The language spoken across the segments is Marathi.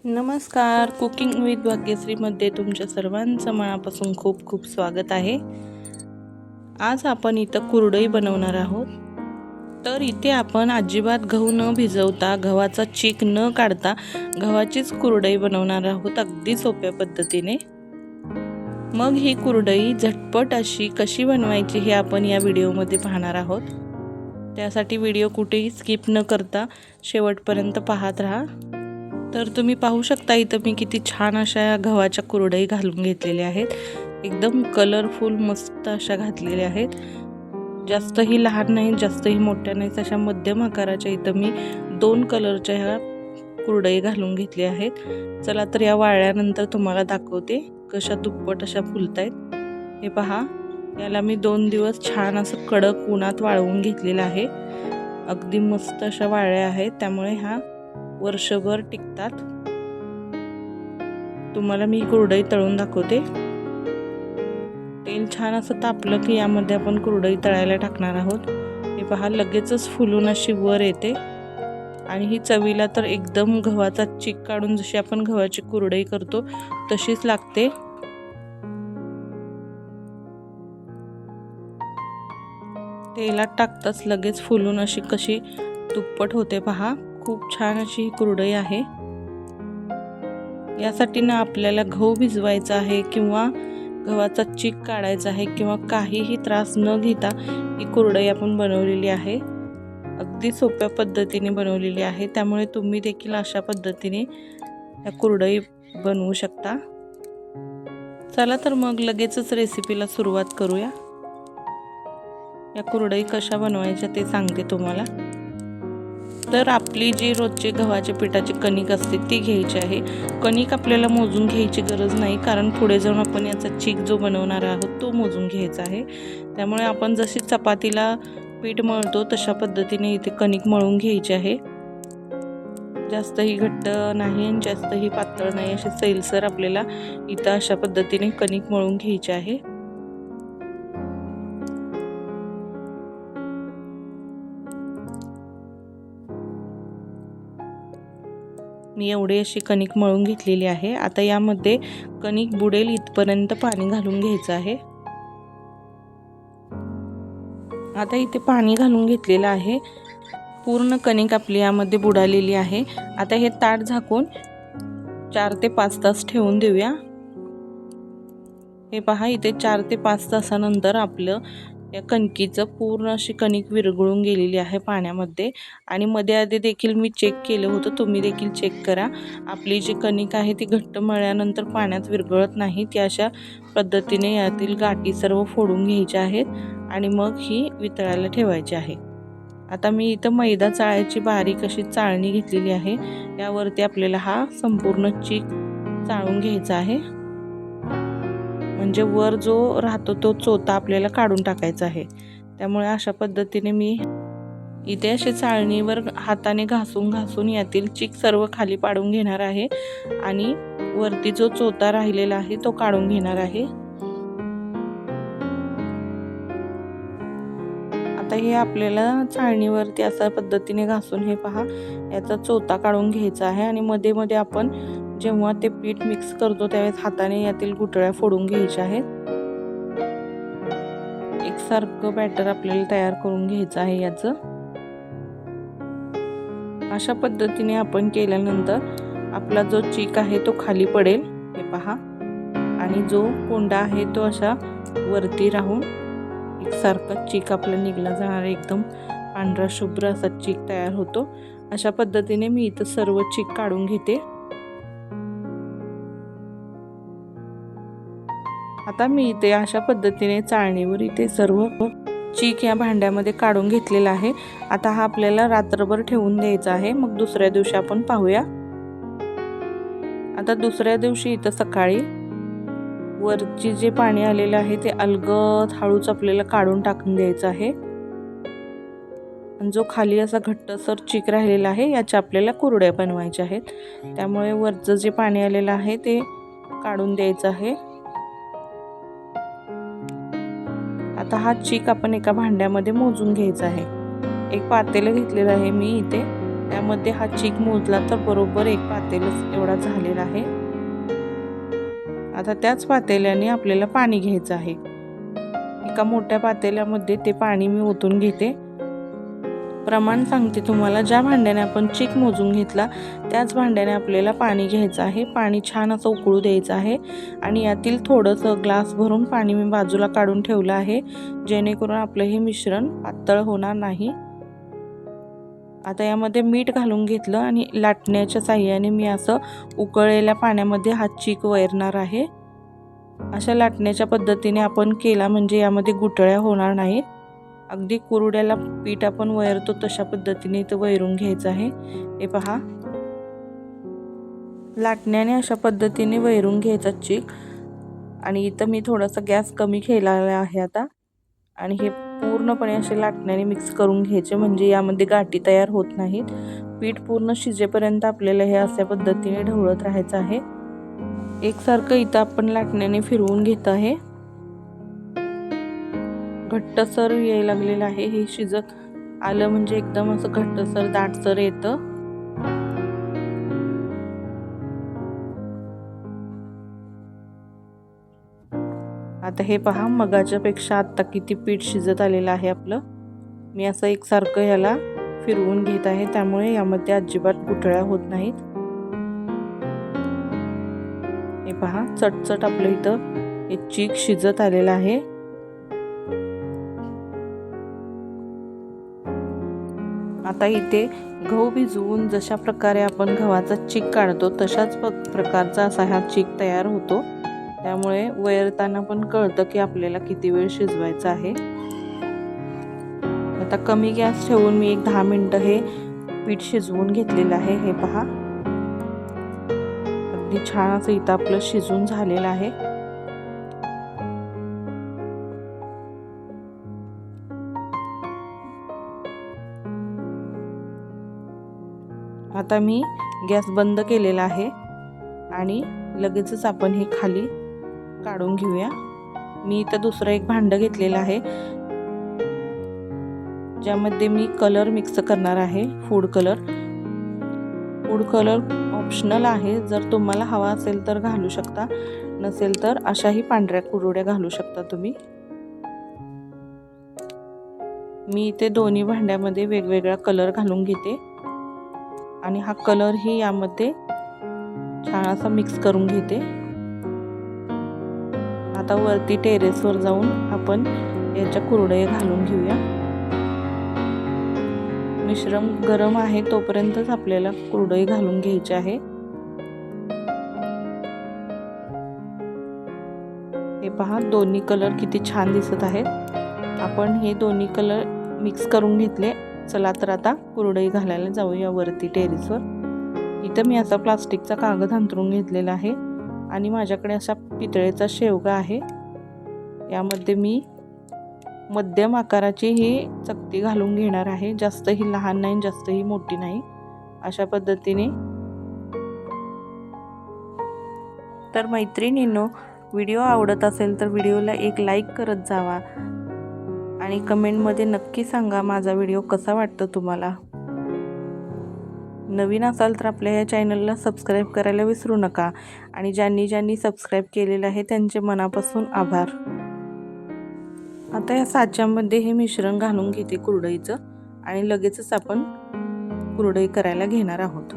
नमस्कार. कुकिंग विथ भाग्यश्रीमध्ये तुमच्या सर्वांचं मनापासून खूप खूप स्वागत आहे. आज आपण इथं कुरडई बनवणार आहोत. तर इथे आपण अजिबात गहू न भिजवता, गव्हाचा चीक न काढता गव्हाचीच कुरडई बनवणार आहोत, अगदी सोप्या पद्धतीने. मग ही कुरडई झटपट अशी कशी बनवायची हे आपण या व्हिडिओमध्ये पाहणार आहोत. त्यासाठी व्हिडिओ कुठेही स्किप न करता शेवटपर्यंत पाहत राहा. तर तुम्ही पाहू शकता इथं मी किती छान अशा गव्हाच्या कुरडई घालून घेतलेल्या आहेत. एकदम कलरफुल मस्त अशा घातलेल्या आहेत. जास्तही लहान नाहीत, जास्तही मोठ्या नाहीत, अशा मध्यम आकाराच्या इथं मी 2 कलरच्या ह्या कुरडई घालून घेतल्या आहेत. चला तर या वाळल्यानंतर तुम्हाला दाखवते कशा दुप्पट अशा फुलतायत. हे पहा, याला मी 2 दिवस छान असं कडक उन्हात वाळवून घेतलेलं आहे. अगदी मस्त अशा वाळल्या आहेत, त्यामुळे ह्या वर्षभर टिकतात. तुम्हाला मी कुरडई तळून दाखवते. तेल छान असं तापलं की यामध्ये आपण कुरडई तळायला टाकणार आहोत. हे पहा, लगेचच फुलून अशी वर येते आणि ही चवीला तर एकदम गव्हाचा चीक काढून जशी आपण गव्हाची कुरडई करतो तशीच लागते. तेलात टाकताच लगेच फुलून अशी कशी दुप्पट होते पहा. खूप छान अशी ही कुरडई आहे. यासाठी ना आपल्याला गहू भिजवायचा आहे किंवा गव्हाचा चीक काढायचा आहे किंवा काहीही त्रास न घेता ही कुरडई आपण बनवलेली आहे. अगदी सोप्या पद्धतीने बनवलेली आहे, त्यामुळे तुम्ही देखील अशा पद्धतीने या कुरडई बनवू शकता. चला तर मग लगेचच रेसिपीला सुरुवात करूया. या कुरडई कशा बनवायच्या ते सांगते तुम्हाला. तर आपली जी रोजची गव्हाच्या पिठाची कणिक असते ती घ्यायची आहे. कणिक आपल्याला मोजून घ्यायची गरज नाही, कारण पुढे जाऊन आपण याचा चीक जो बनवणार आहोत तो मोजून घ्यायचा आहे. त्यामुळे आपण जशी चपातीला पीठ मळतो तशा पद्धतीने इथे कणिक मळून घ्यायची आहे. जास्तही घट्ट नाही आणि जास्तही पातळ नाही, अशी सैलसर आपल्याला इथं अशा पद्धतीने कणिक मळून घ्यायची आहे. मी एवढी अशी कणिक मळून घेतलेली आहे. आता यामध्ये कणिक बुडेल इथपर्यंत पाणी घालून घ्यायचं आहे. आता इथे पाणी घालून घेतलेलं आहे. पूर्ण कणिक आपली यामध्ये बुडालेली आहे. आता हे ताट झाकून 4 ते 5 तास ठेवून देऊया. हे पहा, इथे 4 ते 5 तासानंतर आपलं या कणकीचं पूर्ण अशी कणिक विरघळून गेलेली आहे पाण्यामध्ये. आणि मध्ये आधी देखील मी चेक केलं होतं, तुम्ही देखील चेक करा. आपली जी कणिक आहे ती घट्ट मळल्यानंतर पाण्यात विरघळत नाही. ती अशा पद्धतीने यातील गाठी सर्व फोडून घ्यायच्या आहेत आणि मग ही वितळायला ठेवायची आहे. आता मी इथं मैदा चाळायची बारीक अशी चाळणी घेतलेली आहे. यावरती आपल्याला हा संपूर्ण चीक चाळून घ्यायचा आहे. म्हणजे वर जो राहतो तो चोथा आपल्याला काढून टाकायचा आहे. त्यामुळे अशा पद्धतीने मी इथे असे चाळणीवर हाताने घासून यातील चीक सर्व खाली पाडून घेणार आहे आणि वरती जो चोथा राहिलेला आहे तो काढून घेणार आहे. आता हे आपल्याला चाळणीवरती अशा पद्धतीने घासून हे पहा याचा चोथा काढून घ्यायचा आहे. आणि मध्ये मध्ये आपण जेव्हा ते पीठ मिक्स करतो त्यावेळेस हाताने यातील गुठळ्या फोडून घ्यायच्या आहेत. एकसारखं बॅटर आपल्याला तयार करून घ्यायचं आहे याचं. अशा पद्धतीने आपण केल्यानंतर आपला जो चीक आहे तो खाली पडेल, हे पहा. आणि जो कोंडा आहे तो अशा वरती राहून एकसारखा चीक आपला निघला जाणार, एकदम पांढरा शुभ्र असा चीक तयार होतो. अशा पद्धतीने मी इथं सर्व चीक काढून घेते. आता मी इथे अशा पद्धतीने चाळणीवर इथे सर्व चीक या भांड्यामध्ये काढून घेतलेला आहे. आता हा आपल्याला रात्रभर ठेवून द्यायचा आहे. मग दुसऱ्या दिवशी आपण पाहूया. आता दुसऱ्या दिवशी इथं सकाळी वरची जे पाणी आलेलं आहे ते अलगद हळूच आपल्याला काढून टाकून द्यायचं आहे. आणि जो खाली असा घट्टसर चीक राहिलेला आहे याच्या आपल्याला कुरड्या बनवायच्या आहेत. त्यामुळे वरचं जे पाणी आलेलं आहे ते काढून द्यायचं आहे. आता हा चीक आपण एका भांड्यामध्ये मोजून घ्यायचा आहे. एक पातेलं घेतलेलं आहे मी इथे त्यामध्ये हा चीक मोजला तर बरोबर एक पातेलच एवढा झालेला आहे। आता त्याच पातेल्याने आपल्याला पाणी घ्यायचं आहे। एका मोठ्या पातेल्यामध्ये ते पाणी मी ओतून घेते। प्रमाण सांगते तुम्हाला, ज्या भांड्याने आपण चीक मोजून घेतला त्याच भांड्याने आपल्याला पाणी घ्यायचं आहे। पाणी छान असं उकळू द्यायचं आहे आणि यातील थोडंसं ग्लास भरून पाणी मी बाजूला काढून ठेवलं आहे, जेणेकरून आपलं हे मिश्रण पातळ होणार नाही। आता यामध्ये मीठ घालून घेतलं आणि लाटण्याच्या साहाय्याने मी असं उकळलेल्या पाण्यामध्ये हा चीक वैरणार आहे। अशा लाटण्याच्या पद्धतीने आपण केला म्हणजे यामध्ये गुठळ्या होणार नाहीत। अगदी कुरड्याला पीठ आपण वैरतो तशा पद्धतीने इथं वैरून घ्यायचं आहे। हे पहा, लाटण्याने अशा पद्धतीने वैरून घ्यायचा चीक। आणि इथं मी थोडासा गॅस कमी केलेला आहे आता, आणि हे पूर्णपणे असे लाटण्याने मिक्स करून घ्यायचे, म्हणजे यामध्ये गाठी तयार होत नाहीत। पीठ पूर्ण शिजेपर्यंत आपल्याला हे अशा पद्धतीने ढवळत राहायचं आहे। एकसारखं इथं आपण लाटण्याने फिरवून घेत आहे। घट्टसर यायला लागलेलं आहे, हे शिजत आलं म्हणजे एकदम असं घट्टसर दाटसर येतं। आता हे पहा, मगाच्या पेक्षा आता किती पीठ शिजत आलेलं आहे आपलं। मी असं एकसारखं याला फिरवून घेत आहे, त्यामुळे यामध्ये अजिबात गुठळ्या होत नाहीत। हे पहा, चटचट आपलं इथं हे चीक शिजत आलेलं आहे। आता इथे गहू भिजवून जशा प्रकारे आपण गव्हाचा चीक काढतो तशाच प्रकारचा असा हा चीक तयार होतो। त्यामुळे वैरताना पण कळतं की आपल्याला किती वेळ शिजवायचा आहे। आता कमी गॅस ठेवून मी एक 10 मिनिटं हे पीठ शिजवून घेतलेलं आहे। हे पहा, अगदी छान असं इथं आपलं शिजून झालेलं आहे। आता मी गॅस बंद केलेला आहे आणि लगेचच आपण हे खाली काढून घेऊया। मी इथं दुसरं एक भांडं घेतलेलं आहे, ज्यामध्ये मी कलर मिक्स करणार आहे, food colour. Food colour optional आहे, जर तुम्हाला हवा असेल तर घालू शकता, नसेल तर अशाही पांढऱ्या कुरड्या घालू शकता तुम्ही। मी इथे दोन्ही भांड्यामध्ये वेगवेगळा कलर घालून घेते आणि हा कलर ही यामध्ये छान असा मिक्स करून घेते। आता वरती टेरेसवर जाऊन आपण याच्या कुरडया घालून घेऊया। मिश्रण गरम आहे तोपर्यंतच आपल्याला कुरडई घालून घ्यायची आहे। हे पहा, दोन्ही कलर किती छान दिसत आहेत। आपण हे दोन्ही कलर मिक्स करून घेतले। चला तर आता कुरडई घालायला जाऊया वरती टेरेसवर। इथं मी असा प्लास्टिकचा कागद अंथरून घेतलेला आहे आणि माझ्याकडे असा पितळेचा शेवगा आहे। यामध्ये मी मध्यम आकाराची ही चकती घालून घेणार आहे, जास्त ही लहान नाही जास्त ही मोठी नाही, अशा पद्धतीने। तर मैत्रिणींनो, व्हिडिओ आवडत असेल तर व्हिडिओला एक लाईक करत जावा आणि कमेंटमध्ये नक्की सांगा माझा व्हिडिओ कसा वाटतो तुम्हाला। नवीन असाल तर आपल्या या चॅनलला सबस्क्राईब करायला विसरू नका आणि ज्यांनी सबस्क्राईब केलेलं आहे त्यांचे मनापासून आभार। आता या साच्यामध्ये हे मिश्रण घालून घेते कुरडईचं आणि लगेचच आपण कुरडई करायला घेणार आहोत।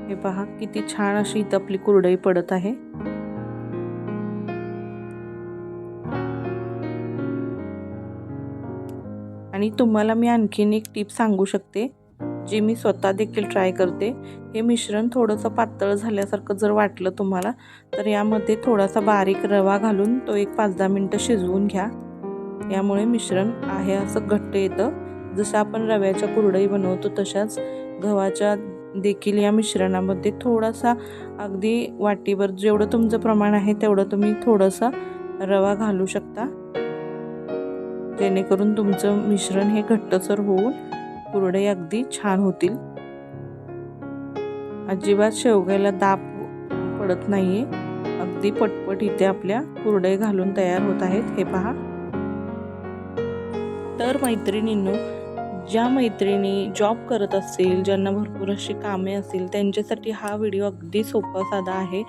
हे पहा, किती छान अशी इथं आपली कुरडई पडत आहे। आणि तुम्हाला मी आणखीन एक टिप सांगू शकते, जी मी स्वतः देखील ट्राय करते। हे मिश्रण थोडंसं पातळ झाल्यासारखं जर वाटलं तुम्हाला तर यामध्ये थोडासा बारीक रवा घालून तो एक 5-10 मिनिटं शिजवून घ्या। यामुळे मिश्रण आहे असं घट्ट येतं। जसं आपण रव्याच्या कुरडई बनवतो तशाच गव्हाच्या देखील या मिश्रणामध्ये थोडासा, अगदी वाटीभर जेवढं तुमचं प्रमाण आहे तेवढं तुम्ही थोडासा रवा घालू शकता, जेणेकरून तुमचं मिश्रण हे घट्टसर होऊन कुरडई अगदी छान होतील। अजिबात शेवग्याला दाब पडत नाहीये, अगदी पटपट इथे आपल्या कुरडई घालून तयार होत आहेत। हे पहा, तर मैत्रिणींनो, ज्या मैत्रिणी जॉब करत असतील, ज्यांना भरपूर अशी कामे असतील, त्यांच्यासाठी हा व्हिडिओ अगदी सोपा साधा आहे.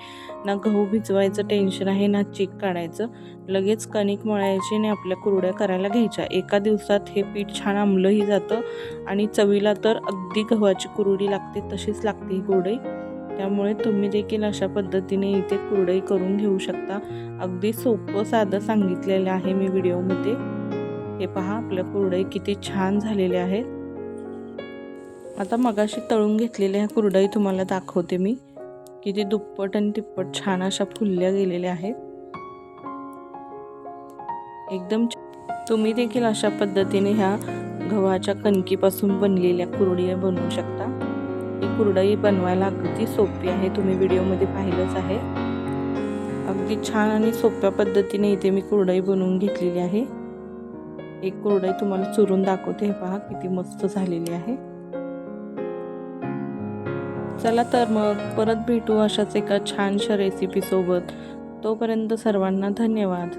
ना गहू भिजवायचं टेन्शन आहे, ना चीक काढायचं. लगेच कणिक मळायची आणि आपल्या कुरड्या करायला घ्यायच्या. एका दिवसात हे पीठ छान आंबलंही जातं आणि चवीला तर अगदी गव्हाची कुरडी लागते तशीच लागते ही कुरडई. त्यामुळे तुम्ही देखील अशा पद्धतीने इथे कुरडई करून घेऊ शकता. अगदी सोपं साधं सांगितलेलं आहे मी व्हिडिओमध्ये. हे पहा, आपल्या कुरडई किती छान झालेल्या आहेत. आता मगाशी तळून घेतलेल्या ह्या कुरडई तुम्हाला दाखवते मी. किती दुप्पट आणि तिप्पट छान अशा फुलल्या गेलेल्या आहेत. एकदम तुम्ही देखील अशा पद्धतीने ह्या गव्हाच्या कणकीपासून बनलेल्या कुरडया बनवू शकता. ही कुरडई बनवायला अगदी सोपी आहे, तुम्ही व्हिडिओमध्ये पाहिलंच आहे. अगदी छान आणि सोप्या पद्धतीने इथे मी कुरडई बनवून घेतलेली आहे. एक कुरडई तुम्हाला चुरून दाखवते. हे पहा किती मस्त झालेली आहे. चला तर मग परत भेटू अशाच एका छानशा रेसिपी सोबत. तोपर्यंत सर्वांना धन्यवाद.